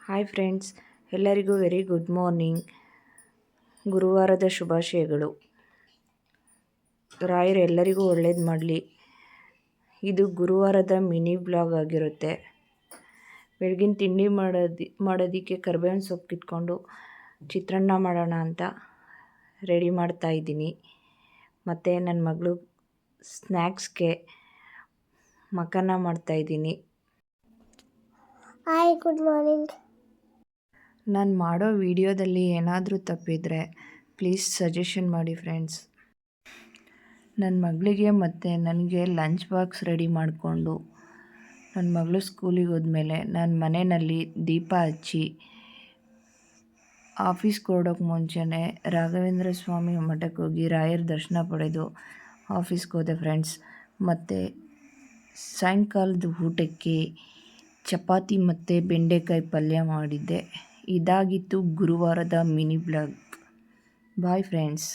Hi friends, ಎಲ್ಲರಿಗೂ very good morning. ಗುರುವಾರದ ಶುಭಾಶಯಗಳು. ರಾಯರು ಎಲ್ಲರಿಗೂ ಒಳ್ಳೇದು ಮಾಡಲಿ. ಇದು ಗುರುವಾರದ ಮಿನಿ ಬ್ಲಾಗ್ ಆಗಿರುತ್ತೆ. ಬೆಳಗಿನ ತಿಂಡಿ ಮಾಡೋದಕ್ಕೆ ಕರಿಬೇವಿನ ಸೊಪ್ಪು ಕಿತ್ಕೊಂಡು ಚಿತ್ರಾನ್ನ ಮಾಡೋಣ ಅಂತ ರೆಡಿ ಮಾಡ್ತಾಯಿದ್ದೀನಿ. ಮತ್ತು ನನ್ನ ಮಗಳು ಸ್ನ್ಯಾಕ್ಸ್ಗೆ ಮಖಾನ ಮಾಡ್ತಾಯಿದ್ದೀನಿ. Hi, good morning. ನಾನು ಮಾಡೋ ವಿಡಿಯೋದಲ್ಲಿ ಏನಾದರೂ ತಪ್ಪಿದರೆ ಪ್ಲೀಸ್ ಸಜೆಷನ್ ಮಾಡಿ ಫ್ರೆಂಡ್ಸ್. ನನ್ನ ಮಗಳಿಗೆ ಮತ್ತು ನನಗೆ ಲಂಚ್ ಬಾಕ್ಸ್ ರೆಡಿ ಮಾಡಿಕೊಂಡು ನನ್ನ ಮಗಳು ಸ್ಕೂಲಿಗೆ ಹೋದ್ಮೇಲೆ ನಾನು ಮನೆಯಲ್ಲಿ ದೀಪ ಹಚ್ಚಿ ಆಫೀಸ್ಗೆ ಹೊರಡೋಕ್ಕೆ ಮುಂಚೆನೇ ರಾಘವೇಂದ್ರ ಸ್ವಾಮಿ ಮಠಕ್ಕೆ ಹೋಗಿ ರಾಯರ ದರ್ಶನ ಪಡೆದು ಆಫೀಸ್ಗೆ ಹೋದೆ ಫ್ರೆಂಡ್ಸ್. ಮತ್ತು ಸಾಯಂಕಾಲದ ಊಟಕ್ಕೆ ಚಪಾತಿ ಮತ್ತು ಬೆಂಡೆಕಾಯಿ ಪಲ್ಯ ಮಾಡಿದ್ದೆ. ಇದಾಗಿತ್ತು ಗುರುವಾರದ ಮಿನಿ ಬ್ಲಾಗ್. Bye friends.